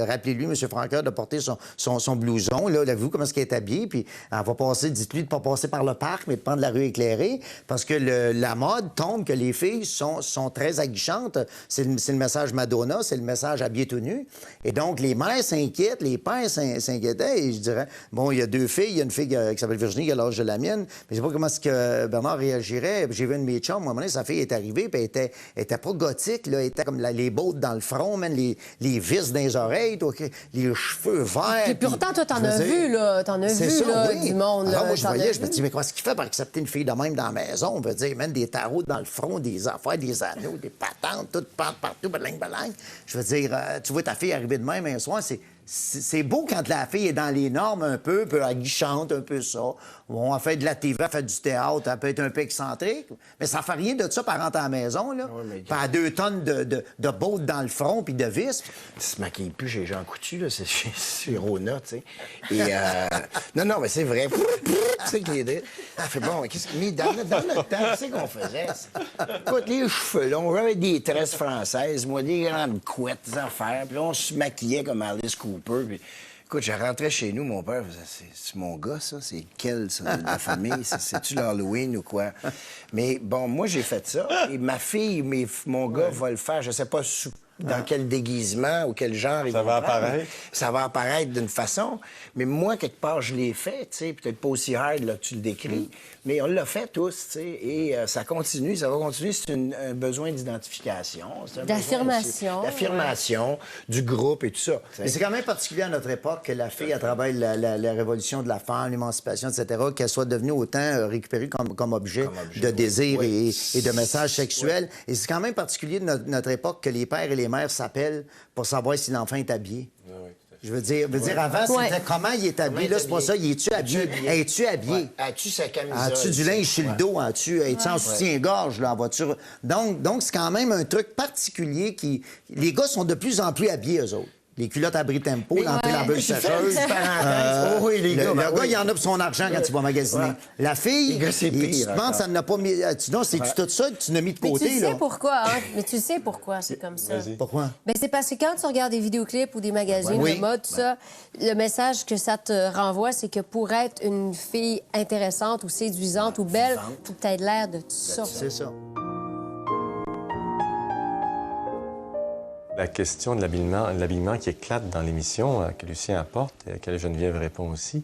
Rappelez-lui, M. Francoeur, de porter son blouson. Là, vous comment est-ce qu'elle est habillée? Puis elle va passer... Dites-lui de pas passer par le parc, mais de prendre la rue éclairée. Parce que la mode tombe que les filles sont très aguichantes. C'est le message Madonna. C'est le message habillé tout nu. Et donc, les mères s'inquiètent, les pères s'inquiétaient. Et je dirais, bon, il y a deux filles. Il y a une fille qui s'appelle Virginie, qui a l'âge de la mienne. Mais je sais pas comment est-ce que Bernard réagirait. J'ai vu une de mes chums, à un moment donné, sa fille est arrivée, puis elle était pas gothique, là. Elle était comme les bottes dans le front, même les vis dans les oreilles, les cheveux verts. Puis pourtant, toi, t'en as vu, là. T'en as vu, là, oui. Du monde. Alors, moi, je voyais, je me dis, mais comment est-ce qu'il fait pour accepter une fille de même dans la maison? On veut dire, même des tarots dans le front, des affaires, des anneaux, des patentes, toutes partout, balang. Je veux dire, tu vois ta fille arriver de même un soir, c'est beau quand la fille est dans les normes un peu aguichante, un peu ça. Bon, elle fait de la TV, elle fait du théâtre, elle peut être un peu excentrique, mais ça fait rien de ça par rentrer à la maison, là. Ouais, mais- Puis elle a 2 tonnes de bottes dans le front puis de vis. Tu se maquilles plus chez Jean Coutu, là, c'est chez Rona, tu sais. Et, non, mais c'est vrai. Tu sais qu'il est dit. Elle fait bon, mais dans notre temps, tu sais qu'on faisait? Écoute, les cheveux longs, j'avais des tresses françaises, moi, des grandes couettes, des affaires, puis là, on se maquillait comme Alice Cooper, puis... Écoute, je rentrais chez nous, mon père faisait, c'est mon gars, ça? C'est quel, ça, de la famille? C'est-tu l'Halloween ou quoi? Mais bon, moi, j'ai fait ça. Et ma fille, mon gars va le faire, je sais pas dans quel déguisement ou quel genre Ça va apparaître? Ça va apparaître d'une façon. Mais moi, quelque part, je l'ai fait, tu sais. Peut-être pas aussi hard, là, que tu le décris. Mais on l'a fait tous, tu sais. Et ça continue, ça va continuer. C'est un besoin d'identification. C'est un D'affirmation. besoin aussi d'affirmation, du groupe et tout ça. Mais c'est quand même particulier à notre époque que la fille, à travers la révolution de la femme, l'émancipation, etc., qu'elle soit devenue autant récupérée comme objet de désir oui. et de messages sexuels. Et c'est quand même particulier de notre époque que les pères et les mères s'appellent pour savoir si l'enfant est habillé. Je veux dire avant, c'était comment il est habillé. Là, c'est pas ça. Es-tu habillé? Es-tu habillé? Ouais. As-tu sa camisole? As-tu du linge sur le dos? Es-tu en soutien-gorge, là, en voiture? Donc, c'est quand même un truc particulier qui... Les gars sont de plus en plus habillés, eux autres. Les culottes à bris tempo, l'ambule sécheuse. Oui, les gars. Le gars, il en a pour son argent quand il va magasiner. Ouais. La fille, Les gars, c'est tu pire te demandes, ça n'a pas mis... Non, c'est tout ça que tu n'as mis de Mais côté, tu là. sais pourquoi, hein? Mais tu sais pourquoi c'est comme ça. Pourquoi? Ben, c'est parce que quand tu regardes des vidéoclips ou des magazines Oui. de mode, tout ça, le message que ça te renvoie, c'est que pour être une fille intéressante ou séduisante ou belle, faut que tu aies l'air de tout ça. C'est ça. La question de l'habillement qui éclate dans l'émission, que Lucien apporte et à laquelle Geneviève répond aussi,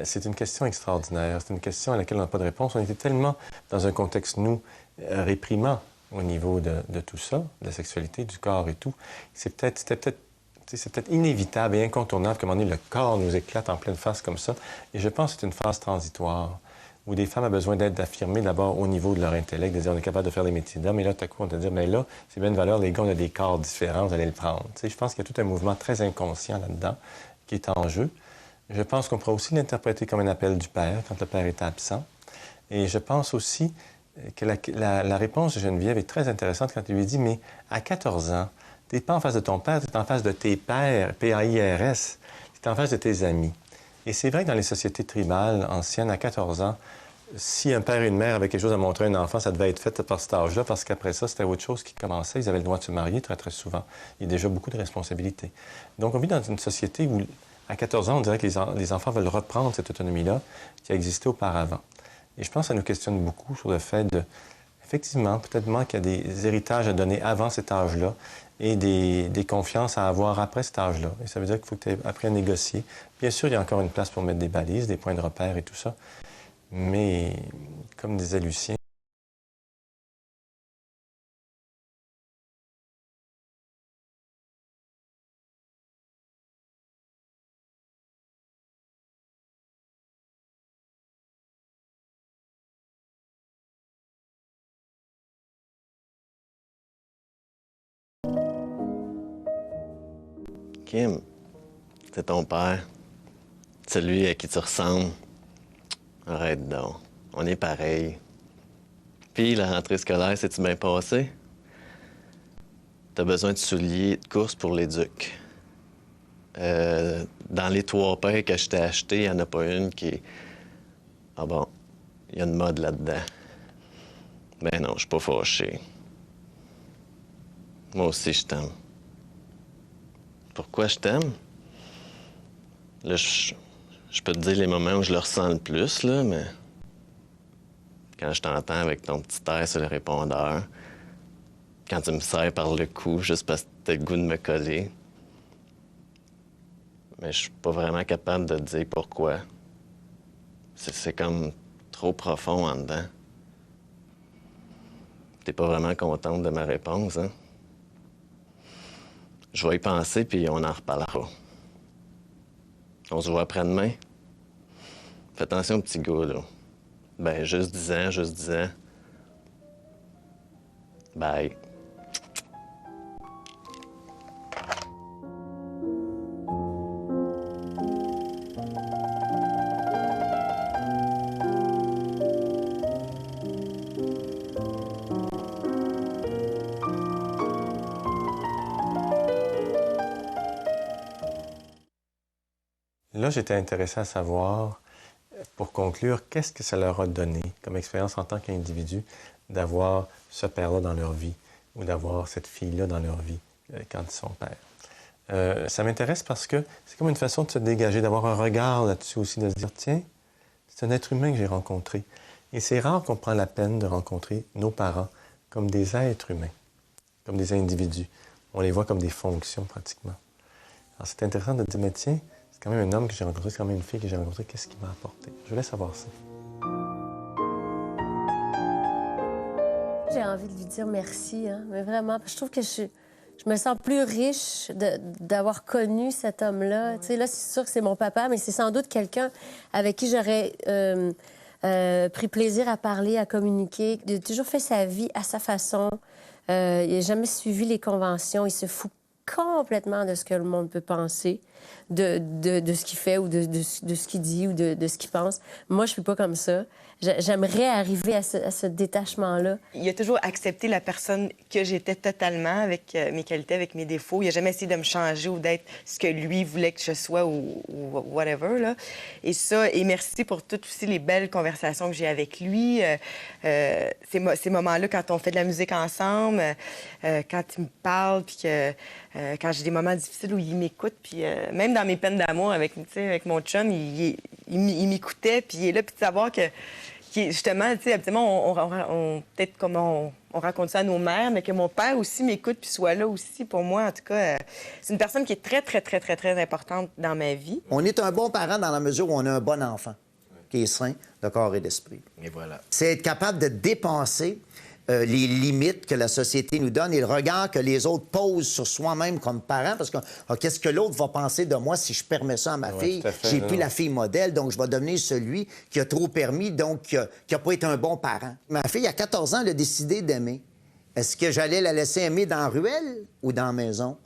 c'est une question extraordinaire. C'est une question à laquelle on n'a pas de réponse. On était tellement dans un contexte, nous, réprimant au niveau de tout ça, de la sexualité, du corps et tout. C'était peut-être inévitable et incontournable qu'à un moment donné, le corps nous éclate en pleine face comme ça. Et je pense que c'est une phase transitoire où des femmes ont besoin d'être affirmées d'abord au niveau de leur intellect, de dire on est capable de faire des métiers d'hommes, et là, tout à coup, on te dit, mais là, c'est bien une valeur, les gars, on a des corps différents, vous allez le prendre. Tu sais, je pense qu'il y a tout un mouvement très inconscient là-dedans qui est en jeu. Je pense qu'on pourrait aussi l'interpréter comme un appel du père quand le père est absent. Et je pense aussi que la réponse de Geneviève est très intéressante quand elle lui dit, mais à 14 ans, tu n'es pas en face de ton père, tu es en face de tes pères, P-A-I-R-S, tu es en face de tes amis. Et c'est vrai que dans les sociétés tribales anciennes, à 14 ans, si un père et une mère avaient quelque chose à montrer à un enfant, ça devait être fait par cet âge-là, parce qu'après ça, c'était autre chose qui commençait. Ils avaient le droit de se marier très, très souvent. Il y a déjà beaucoup de responsabilités. Donc, on vit dans une société où, à 14 ans, on dirait que les enfants veulent reprendre cette autonomie-là qui a existé auparavant. Et je pense que ça nous questionne beaucoup sur le fait de, effectivement, peut-être qu'il y a des héritages à donner avant cet âge-là et des confiances à avoir après cet âge-là. Et ça veut dire qu'il faut que tu aies appris à négocier. Bien sûr, il y a encore une place pour mettre des balises, des points de repère et tout ça. Mais, comme disait Lucien, Kim, c'est ton père. Celui à qui tu ressembles. Arrête donc. On est pareil. Puis, la rentrée scolaire, c'est-tu bien passé? T'as besoin de souliers de course pour l'éduc. Dans les 3 paires que je t'ai achetées, il n'y en a pas une qui est... Ah bon, il y a une mode là-dedans. Ben non, je suis pas fâché. Moi aussi, je t'aime. Pourquoi je t'aime? Là, je peux te dire les moments où je le ressens le plus, là, mais... Quand je t'entends avec ton petit air sur le répondeur, quand tu me serres par le cou juste parce que t'as le goût de me coller. Mais je suis pas vraiment capable de te dire pourquoi. C'est comme trop profond en dedans. T'es pas vraiment contente de ma réponse, hein? Je vais y penser, puis on en reparlera. On se voit après-demain. Fais attention au petit gars, là. Ben, juste 10 ans, juste 10 ans. Bye. là, j'étais intéressé à savoir, pour conclure, qu'est-ce que ça leur a donné comme expérience en tant qu'individu d'avoir ce père-là dans leur vie ou d'avoir cette fille-là dans leur vie quand ils sont pères. Ça m'intéresse parce que c'est comme une façon de se dégager, d'avoir un regard là-dessus aussi, de se dire, tiens, c'est un être humain que j'ai rencontré. Et c'est rare qu'on prend la peine de rencontrer nos parents comme des êtres humains, comme des individus. On les voit comme des fonctions, pratiquement. Alors, c'est intéressant de dire, mais tiens, c'est quand même un homme que j'ai rencontré, c'est quand même une fille que j'ai rencontrée, qu'est-ce qu'il m'a apporté? Je voulais savoir ça. J'ai envie de lui dire merci, hein, mais vraiment, je trouve que je me sens plus riche d'avoir connu cet homme-là. Tu sais, là, c'est sûr que c'est mon papa, mais c'est sans doute quelqu'un avec qui j'aurais pris plaisir à parler, à communiquer. Il a toujours fait sa vie à sa façon. Il n'a jamais suivi les conventions. Il se fout complètement de ce que le monde peut penser, de ce qu'il fait ou de ce qu'il dit ou de ce qu'il pense. Moi, je suis pas comme ça. J'aimerais arriver à ce détachement-là. Il a toujours accepté la personne que j'étais totalement, avec mes qualités, avec mes défauts. Il n'a jamais essayé de me changer ou d'être ce que lui voulait que je sois ou whatever, là. Et ça, et merci pour toutes aussi les belles conversations que j'ai avec lui. Ces moments-là, quand on fait de la musique ensemble, quand il me parle, puis que quand j'ai des moments difficiles où il m'écoute, puis même dans mes peines d'amour avec mon chum, il m'écoutait, puis il est là, puis de savoir que justement, tu sais, habituellement, on peut-être comme on raconte ça à nos mères, mais que mon père aussi m'écoute puis soit là aussi, pour moi, en tout cas, c'est une personne qui est très, très, très, très, très importante dans ma vie. On est un bon parent dans la mesure où on a un bon enfant, qui est sain de corps et d'esprit. Et voilà. C'est être capable de dépenser les limites que la société nous donne et le regard que les autres posent sur soi-même comme parent, parce que qu'est-ce que l'autre va penser de moi si je permets ça à ma fille? J'ai plus la fille modèle, donc je vais devenir celui qui a trop permis, donc qui a pas été un bon parent. Ma fille, à 14 ans, elle a décidé d'aimer. Est-ce que j'allais la laisser aimer dans la ruelle ou dans la maison?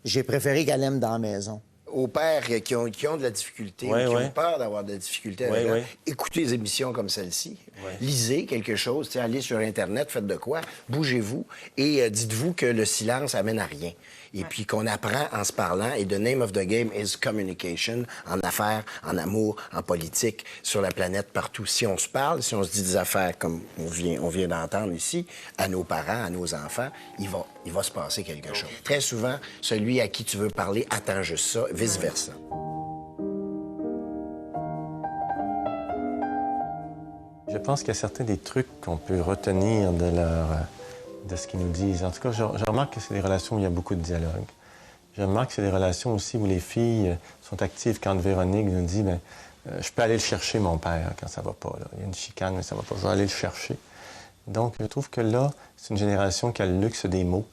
J'ai préféré qu'elle aime dans la maison. Aux pères qui ont de la difficulté, qui ont peur d'avoir de la difficulté avec eux, écoutez des émissions comme celle-ci, lisez quelque chose, allez sur Internet, faites de quoi, bougez-vous et dites-vous que le silence amène à rien. Et puis qu'on apprend en se parlant, et the name of the game is communication, en affaires, en amour, en politique, sur la planète, partout. Si on se parle, si on se dit des affaires comme on vient d'entendre ici, à nos parents, à nos enfants, il va se passer quelque chose. Très souvent, celui à qui tu veux parler attend juste ça, vice-versa. Je pense qu'il y a certains des trucs qu'on peut retenir de ce qu'ils nous disent. En tout cas, je remarque que c'est des relations où il y a beaucoup de dialogue. Je remarque que c'est des relations aussi où les filles sont actives. Quand Véronique nous dit, bien, je peux aller le chercher, mon père, quand ça va pas. Là. Il y a une chicane, mais ça va pas. Je vais aller le chercher. Donc, je trouve que là, c'est une génération qui a le luxe des mots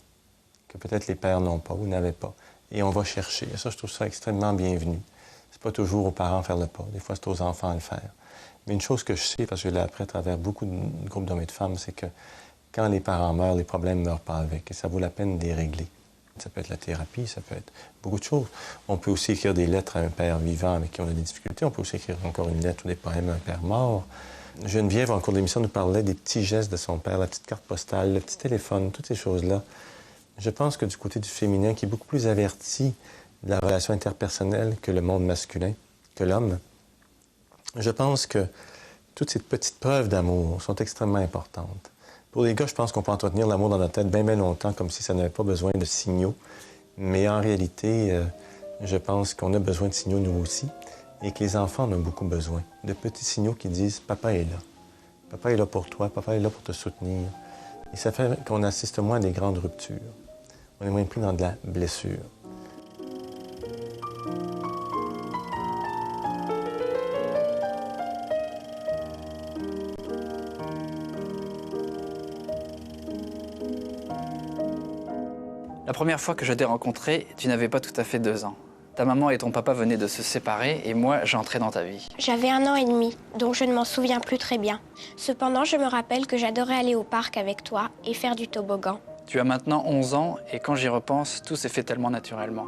que peut-être les pères n'ont pas ou n'avaient pas. Et on va chercher. Et ça, je trouve ça extrêmement bienvenu. C'est pas toujours aux parents de faire le pas. Des fois, c'est aux enfants à le faire. Mais une chose que je sais, parce que je l'ai appris à travers beaucoup de groupes d'hommes et de femmes, c'est que quand les parents meurent, les problèmes ne meurent pas avec. Et ça vaut la peine de les régler. Ça peut être la thérapie, ça peut être beaucoup de choses. On peut aussi écrire des lettres à un père vivant avec qui on a des difficultés. On peut aussi écrire encore une lettre ou des poèmes à un père mort. Geneviève, en cours d'émission, nous parlait des petits gestes de son père, la petite carte postale, le petit téléphone, toutes ces choses-là. Je pense que du côté du féminin, qui est beaucoup plus averti de la relation interpersonnelle que le monde masculin, que l'homme, je pense que toutes ces petites preuves d'amour sont extrêmement importantes. Pour les gars, je pense qu'on peut entretenir l'amour dans notre tête bien, bien longtemps, comme si ça n'avait pas besoin de signaux. Mais en réalité, je pense qu'on a besoin de signaux, nous aussi, et que les enfants en ont beaucoup besoin. De petits signaux qui disent « Papa est là. Papa est là pour toi. Papa est là pour te soutenir. » Et ça fait qu'on assiste moins à des grandes ruptures. On est moins pris dans de la blessure. La première fois que je t'ai rencontré, tu n'avais pas tout à fait 2 ans. Ta maman et ton papa venaient de se séparer et moi, j'entrais dans ta vie. J'avais 1 an et demi, donc je ne m'en souviens plus très bien. Cependant, je me rappelle que j'adorais aller au parc avec toi et faire du toboggan. Tu as maintenant 11 ans et quand j'y repense, tout s'est fait tellement naturellement.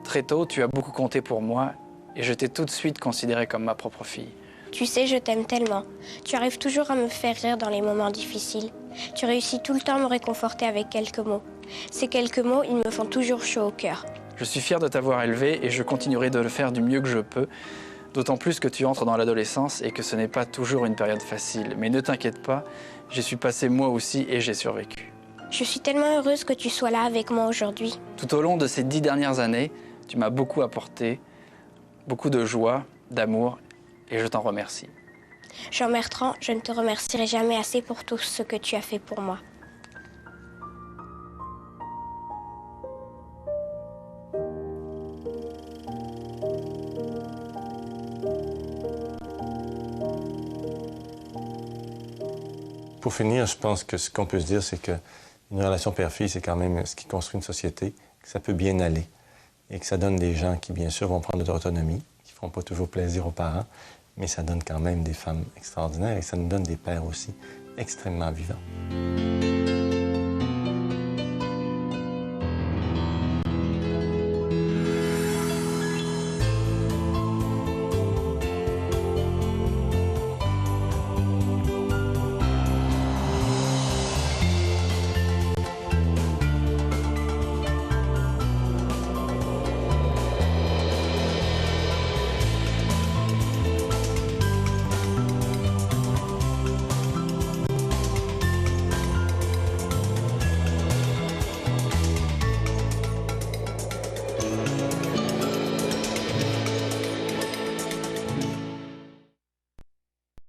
Très tôt, tu as beaucoup compté pour moi et je t'ai tout de suite considéré comme ma propre fille. Tu sais, je t'aime tellement. Tu arrives toujours à me faire rire dans les moments difficiles. Tu réussis tout le temps à me réconforter avec quelques mots. Ces quelques mots, ils me font toujours chaud au cœur. Je suis fier de t'avoir élevé et je continuerai de le faire du mieux que je peux, d'autant plus que tu entres dans l'adolescence et que ce n'est pas toujours une période facile. Mais ne t'inquiète pas, j'y suis passé moi aussi et j'ai survécu. Je suis tellement heureuse que tu sois là avec moi aujourd'hui. Tout au long de ces 10 dernières années, tu m'as beaucoup apporté, beaucoup de joie, d'amour, et je t'en remercie. Jean-Bertrand, je ne te remercierai jamais assez pour tout ce que tu as fait pour moi. Pour finir, je pense que ce qu'on peut se dire, c'est qu'une relation père-fille, c'est quand même ce qui construit une société, que ça peut bien aller et que ça donne des gens qui, bien sûr, vont prendre de leur autonomie, qui ne feront pas toujours plaisir aux parents, mais ça donne quand même des femmes extraordinaires et ça nous donne des pères aussi extrêmement vivants.